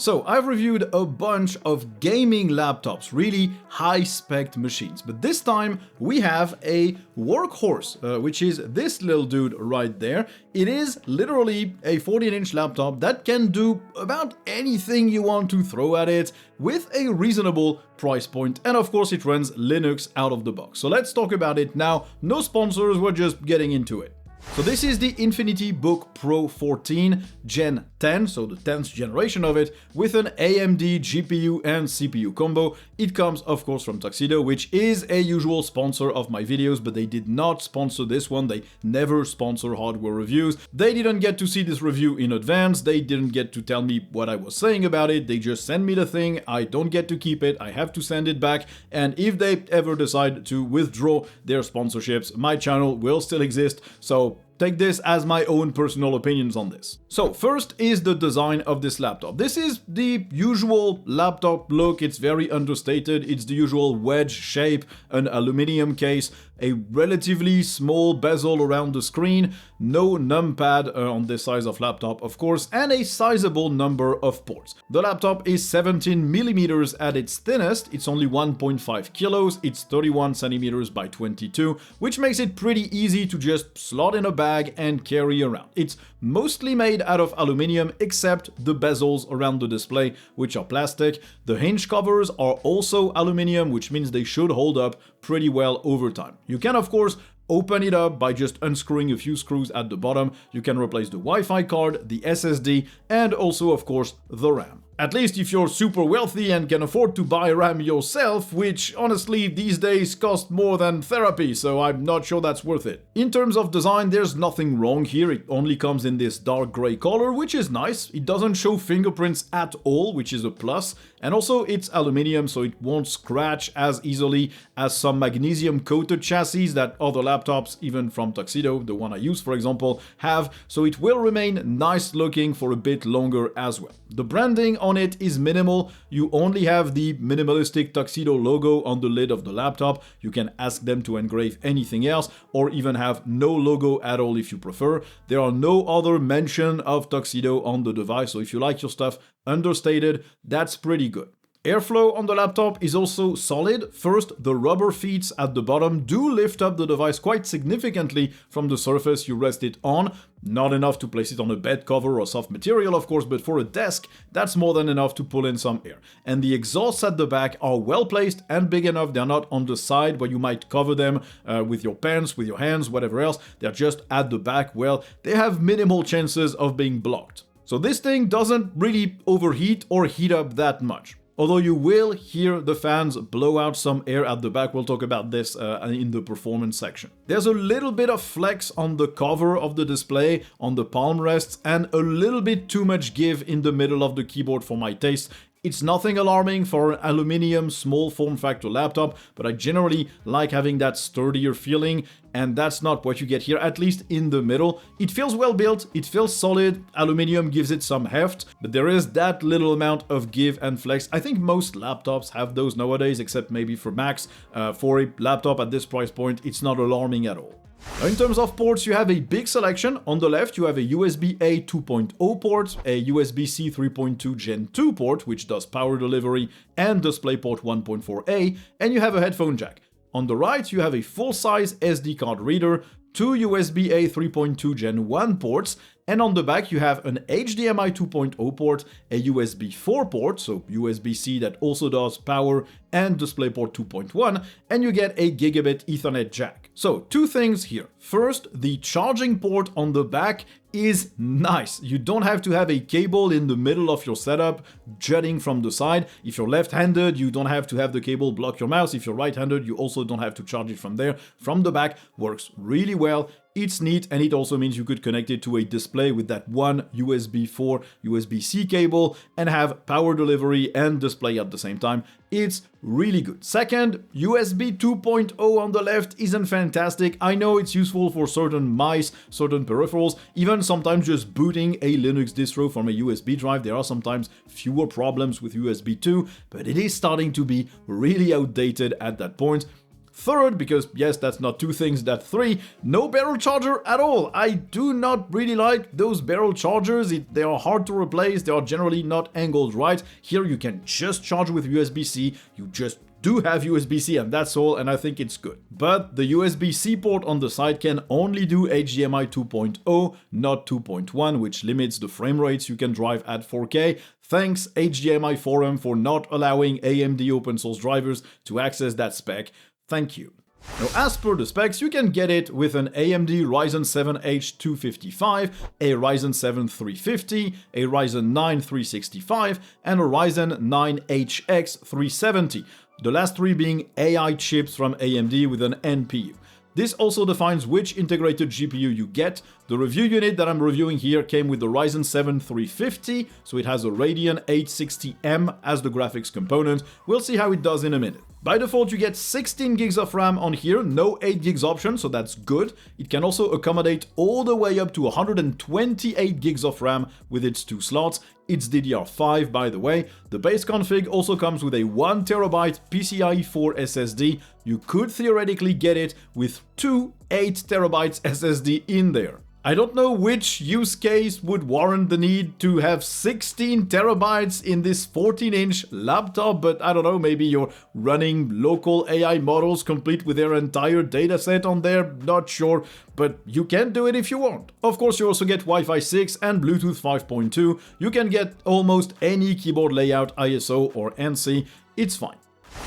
So I've reviewed a bunch of gaming laptops, really high-spec machines, but this time we have a workhorse, which is this little dude right there. It is literally a 14-inch laptop that can do about anything you want to throw at it with a reasonable price point, and of course it runs Linux out of the box. So let's talk about it now. No sponsors, we're just getting into it. So this is the InfinityBook Pro 14 Gen 10, so the 10th generation of it, with an AMD GPU and CPU combo. It comes, of course, from Tuxedo, which is a usual sponsor of my videos, but they did not sponsor this one. They never sponsor hardware reviews. They didn't get to see this review in advance. They didn't get to tell me what I was saying about it. They just send me the thing. I don't get to keep it. I have to send it back. And if they ever decide to withdraw their sponsorships, my channel will still exist. So take this as my own personal opinions on this. So first is the design of this laptop. This is the usual laptop look. It's very understated. It's the usual wedge shape, an aluminum case, a relatively small bezel around the screen, no numpad on this size of laptop, of course, and a sizable number of ports. The laptop is 17 millimeters at its thinnest. It's only 1.5 kilos. It's 31 centimeters by 22, which makes it pretty easy to just slot in a bag and carry around. It's mostly made out of aluminum, except the bezels around the display, which are plastic. The hinge covers are also aluminum, which means they should hold up pretty well over time. You can, of course, open it up by just unscrewing a few screws at the bottom. You can replace the Wi-Fi card, the SSD, and also, of course, the RAM. At least if you're super wealthy and can afford to buy RAM yourself, which honestly these days cost more than therapy, so I'm not sure that's worth it. In terms of design, there's nothing wrong here. It only comes in this dark gray color, which is nice. It doesn't show fingerprints at all, which is a plus. And also it's aluminum, so it won't scratch as easily as some magnesium coated chassis that other laptops, even from Tuxedo, the one I use for example, have. So it will remain nice looking for a bit longer as well. The branding on it is minimal. You only have the minimalistic Tuxedo logo on the lid of the laptop. You can ask them to engrave anything else, or even have no logo at all if you prefer. There are no other mention of Tuxedo on the device, so if you like your stuff understated, that's pretty good. Airflow on the laptop is also solid. First, the rubber feet at the bottom do lift up the device quite significantly from the surface you rest it on. Not enough to place it on a bed cover or soft material, of course, but for a desk, that's more than enough to pull in some air. And the exhausts at the back are well placed and big enough. They're not on the side where you might cover them with your pants, with your hands, whatever else. They're just at the back. Well, they have minimal chances of being blocked. So this thing doesn't really overheat or heat up that much. Although you will hear the fans blow out some air at the back. We'll talk about this in the performance section. There's a little bit of flex on the cover of the display, on the palm rests, and a little bit too much give in the middle of the keyboard for my taste. It's nothing alarming for an aluminum small form factor laptop, but I generally like having that sturdier feeling, and that's not what you get here, at least in the middle. It feels well built, it feels solid, aluminum gives it some heft, but there is that little amount of give and flex. I think most laptops have those nowadays, except maybe for Macs. For a laptop at this price point, it's not alarming at all. In terms of ports, you have a big selection. On the left, you have a USB-A 2.0 port, a USB-C 3.2 Gen 2 port, which does power delivery, and DisplayPort 1.4a, and you have a headphone jack. On the right, you have a full-size SD card reader, two USB-A 3.2 Gen 1 ports, and on the back you have an HDMI 2.0 port, a USB 4 port, so USB-C that also does power, and DisplayPort 2.1, and you get a gigabit Ethernet jack. So two things here. First, the charging port on the back is nice. You don't have to have a cable in the middle of your setup jutting from the side. If you're left-handed, you don't have to have the cable block your mouse. If you're right-handed, you also don't have to charge it from there. From the back, works really well. It's neat, and it also means you could connect it to a display with that one USB 4 USB-C cable and have power delivery and display at the same time. It's really good. Second, USB 2.0 on the left isn't fantastic. I know it's useful for certain mice, certain peripherals, even sometimes just booting a Linux distro from a USB drive. There are sometimes fewer problems with USB 2, but it is starting to be really outdated at that point. Third, because yes, that's not two things, that's three, no barrel charger at all. I do not really like those barrel chargers. They are hard to replace, they are generally not angled right. Here you can just charge with USB-C, you just do have USB-C and that's all, and I think it's good. But the USB-C port on the side can only do HDMI 2.0, not 2.1, which limits the frame rates you can drive at 4K. Thanks HDMI Forum for not allowing AMD open source drivers to access that spec. Thank you. Now, as per the specs, you can get it with an AMD Ryzen 7 H255, a Ryzen 7 350, a Ryzen 9 365, and a Ryzen 9 HX 370. The last three being AI chips from AMD with an NPU. This also defines which integrated GPU you get. The review unit that I'm reviewing here came with the Ryzen 7 350, so it has a Radeon 860M as the graphics component. We'll see how it does in a minute. By default, you get 16 gigs of RAM on here, no 8 gigs option, so that's good. It can also accommodate all the way up to 128 gigs of RAM with its two slots. It's DDR5, by the way. The base config also comes with a 1TB PCIe 4 SSD. You could theoretically get it with two 8TB SSD in there. I don't know which use case would warrant the need to have 16 terabytes in this 14-inch laptop, but I don't know, maybe you're running local AI models complete with their entire dataset on there, not sure, but you can do it if you want. Of course, you also get Wi-Fi 6 and Bluetooth 5.2. You can get almost any keyboard layout, ISO or ANSI, it's fine.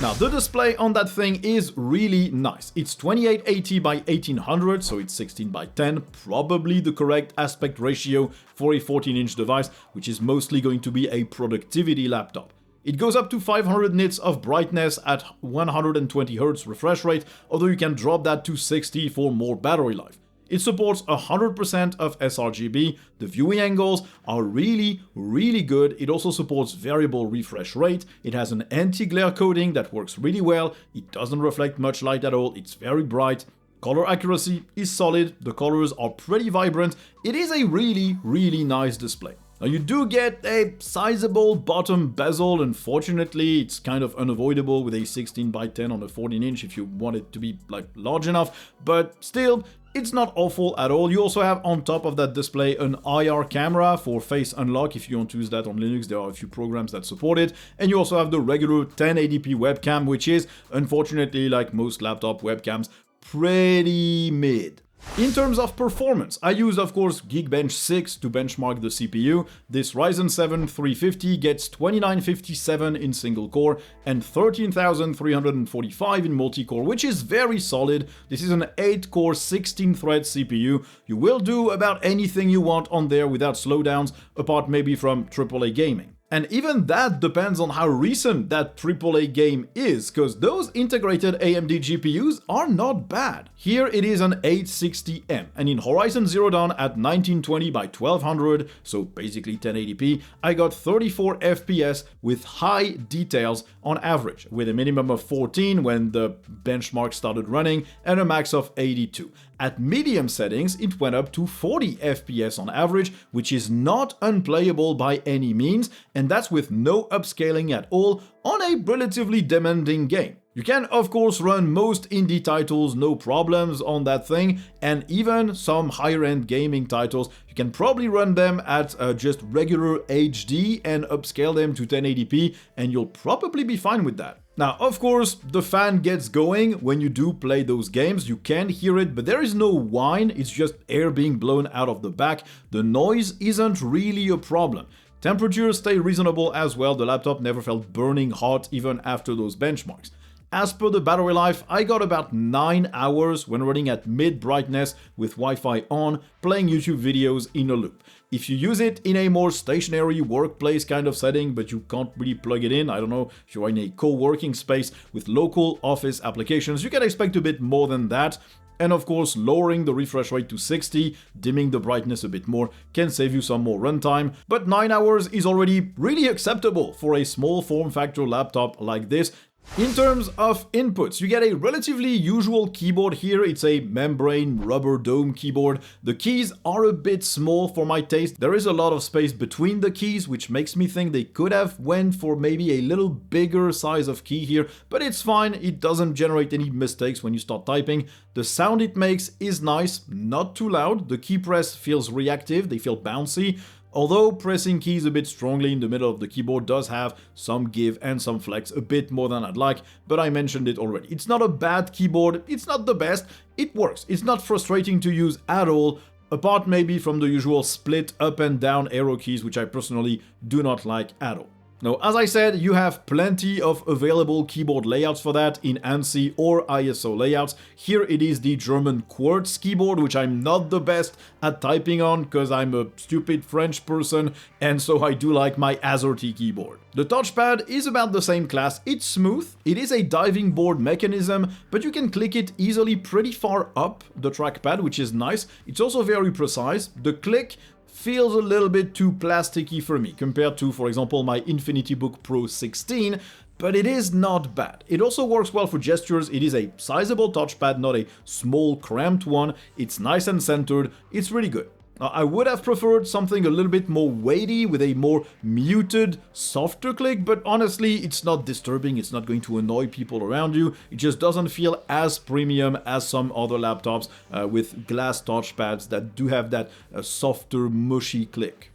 Now, the display on that thing is really nice. It's 2880 by 1800, so it's 16 by 10, probably the correct aspect ratio for a 14-inch device, which is mostly going to be a productivity laptop. It goes up to 500 nits of brightness at 120 Hz refresh rate, although you can drop that to 60 for more battery life. It supports 100% of sRGB, the viewing angles are really good, it also supports variable refresh rate, it has an anti-glare coating that works really well, it doesn't reflect much light at all, it's very bright, color accuracy is solid, the colors are pretty vibrant, it is a really nice display. Now you do get a sizable bottom bezel, unfortunately it's kind of unavoidable with a 16 by 10 on a 14-inch if you want it to be like large enough, but still, it's not awful at all. You also have on top of that display an IR camera for face unlock. If you want to use that on Linux, there are a few programs that support it. And you also have the regular 1080p webcam, which is, unfortunately, like most laptop webcams, pretty mid. In terms of performance, I used, of course, Geekbench 6 to benchmark the CPU. This Ryzen 7 350 gets 2957 in single core and 13345 in multi-core, which is very solid. This is an 8-core 16-thread CPU. You will do about anything you want on there without slowdowns, apart maybe from AAA gaming. And even that depends on how recent that AAA game is, because those integrated AMD GPUs are not bad. Here it is an 860M, and in Horizon Zero Dawn at 1920 by 1200, so basically 1080p, I got 34 FPS with high details on average, with a minimum of 14 when the benchmark started running, and a max of 82. At medium settings, it went up to 40 FPS on average, which is not unplayable by any means, and that's with no upscaling at all on a relatively demanding game. You can, of course, run most indie titles no problems on that thing, and even some higher-end gaming titles, you can probably run them at just regular HD and upscale them to 1080p, and you'll probably be fine with that. Now, of course, the fan gets going when you do play those games, you can hear it, but there is no whine, it's just air being blown out of the back. The noise isn't really a problem. Temperatures stay reasonable as well, the laptop never felt burning hot even after those benchmarks. As per the battery life, I got about 9 hours when running at mid brightness with Wi-Fi on, playing YouTube videos in a loop. If you use it in a more stationary workplace kind of setting, but you can't really plug it in, I don't know, if you're in a co-working space with local office applications, you can expect a bit more than that. And of course, lowering the refresh rate to 60, dimming the brightness a bit more, can save you some more runtime, but 9 hours is already really acceptable for a small form factor laptop like this. In terms of inputs, you get a relatively usual keyboard here. It's a membrane rubber dome keyboard. The keys are a bit small for my taste. There is a lot of space between the keys, which makes me think they could have went for maybe a little bigger size of key here, but it's fine. It doesn't generate any mistakes when you start typing. The sound it makes is nice, not too loud. The key press feels reactive, they feel bouncy. Although pressing keys a bit strongly in the middle of the keyboard does have some give and some flex, a bit more than I'd like, but I mentioned it already. It's not a bad keyboard, it's not the best, it works. It's not frustrating to use at all, apart maybe from the usual split up and down arrow keys, which I personally do not like at all. Now, as I said, you have plenty of available keyboard layouts for that in ANSI or ISO layouts. Here it is the German Quartz keyboard, which I'm not the best at typing on because I'm a stupid French person, and so I do like my AZERTY keyboard. The touchpad is about the same class. It's smooth, it is a diving board mechanism, but you can click it easily pretty far up the trackpad, which is nice. It's also very precise. The click feels a little bit too plasticky for me compared to, for example, my InfinityBook Pro 16, but it is not bad. It also works well for gestures. It is a sizable touchpad, not a small cramped one. It's nice and centered. It's really good. I would have preferred something a little bit more weighty with a more muted, softer click, but honestly, it's not disturbing, it's not going to annoy people around you, it just doesn't feel as premium as some other laptops with glass touchpads that do have that softer, mushy click.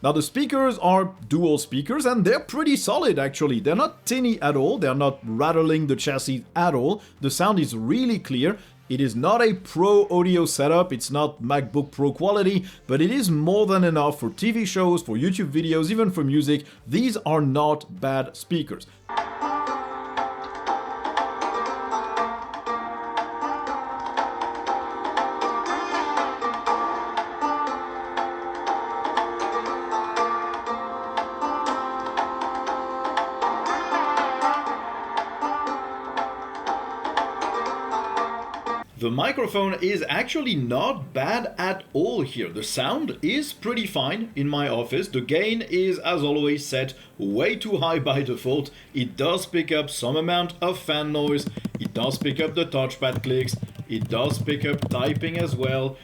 Now the speakers are dual speakers and they're pretty solid actually. They're not tinny at all, they're not rattling the chassis at all, the sound is really clear. It is not a pro audio setup, it's not MacBook Pro quality, but it is more than enough for TV shows, for YouTube videos, even for music. These are not bad speakers. The microphone is actually not bad at all here. The sound is pretty fine in my office. The gain is, as always, set way too high by default. It does pick up some amount of fan noise. It does pick up the touchpad clicks. It does pick up typing as well.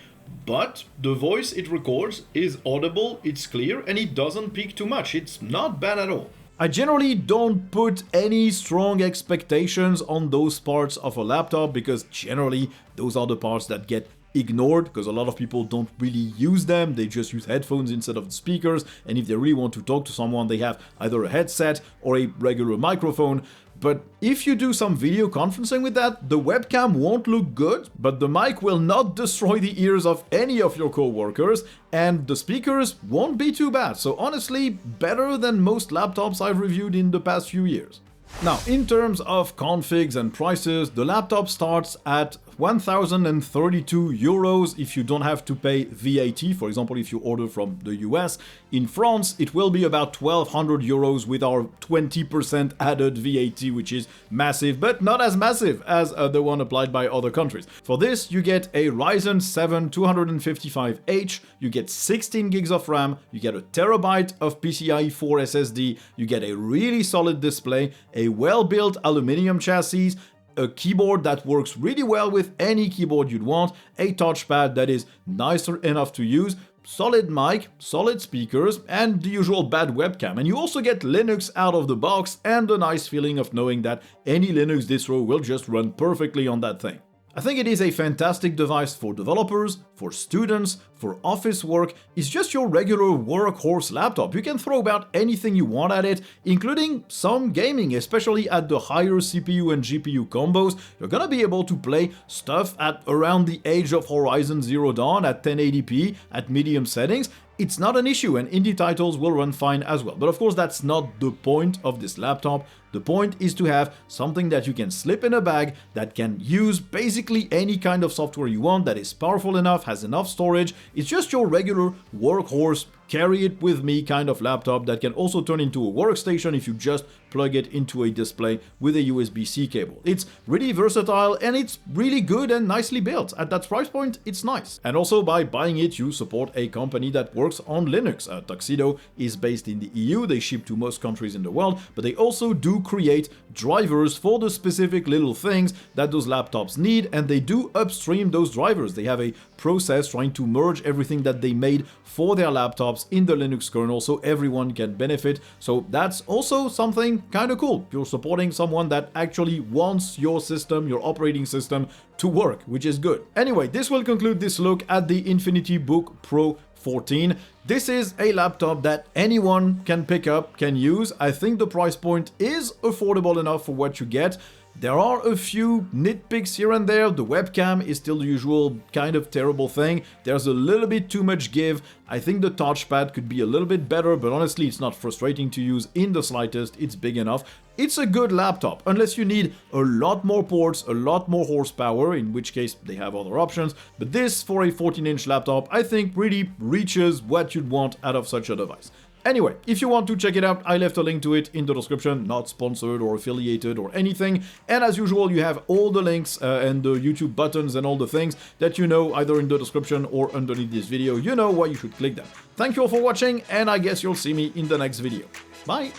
But the voice it records is audible, it's clear, and it doesn't peak too much. It's not bad at all. I generally don't put any strong expectations on those parts of a laptop because generally those are the parts that get ignored because a lot of people don't really use them. They just use headphones instead of the speakers, and if they really want to talk to someone, they have either a headset or a regular microphone. But if you do some video conferencing with that, the webcam won't look good, but the mic will not destroy the ears of any of your co-workers, and the speakers won't be too bad. So honestly, better than most laptops I've reviewed in the past few years. Now, in terms of configs and prices, the laptop starts at 1,032 euros if you don't have to pay VAT, for example, if you order from the US. In France, it will be about 1,200 euros with our 20% added VAT, which is massive, but not as massive as the one applied by other countries. For this, you get a Ryzen 7 255H, you get 16 gigs of RAM, you get a terabyte of PCIe 4 SSD, you get a really solid display, a well-built aluminum chassis, a keyboard that works really well with any keyboard you'd want, a touchpad that is nice enough to use, solid mic, solid speakers, and the usual bad webcam. And you also get Linux out of the box and the nice feeling of knowing that any Linux distro will just run perfectly on that thing. I think it is a fantastic device for developers, for students, for office work. It's just your regular workhorse laptop. You can throw about anything you want at it, including some gaming, especially at the higher CPU and GPU combos. You're gonna be able to play stuff at around the age of Horizon Zero Dawn at 1080p at medium settings. It's not an issue, and indie titles will run fine as well. But of course, that's not the point of this laptop. The point is to have something that you can slip in a bag that can use basically any kind of software you want, that is powerful enough, has enough storage. It's just your regular workhorse, carry it with me kind of laptop that can also turn into a workstation if you just plug it into a display with a USB-C cable. It's really versatile and it's really good and nicely built. At that price point, it's nice. And also by buying it, you support a company that works on Linux. Tuxedo is based in the EU, they ship to most countries in the world, but they also do create drivers for the specific little things that those laptops need, and they do upstream those drivers. They have a process trying to merge everything that they made for their laptops in the Linux kernel so everyone can benefit. So that's also something kind of cool. You're supporting someone that actually wants your system, your operating system, to work, which is good. Anyway, this will conclude this look at the InfinityBook Pro 14. This is a laptop that anyone can pick up, can use. I think the price point is affordable enough for what you get. There are a few nitpicks here and there. The webcam is still the usual kind of terrible thing. There's a little bit too much give. I think the touchpad could be a little bit better, but honestly, it's not frustrating to use in the slightest. It's big enough. It's a good laptop, unless you need a lot more ports, a lot more horsepower, in which case they have other options. But this, for a 14-inch laptop, I think really reaches what you'd want out of such a device. Anyway, if you want to check it out, I left a link to it in the description, not sponsored or affiliated or anything. And as usual, you have all the links and the YouTube buttons and all the things that you know either in the description or underneath this video. You know why you should click them. Thank you all for watching, and I guess you'll see me in the next video. Bye!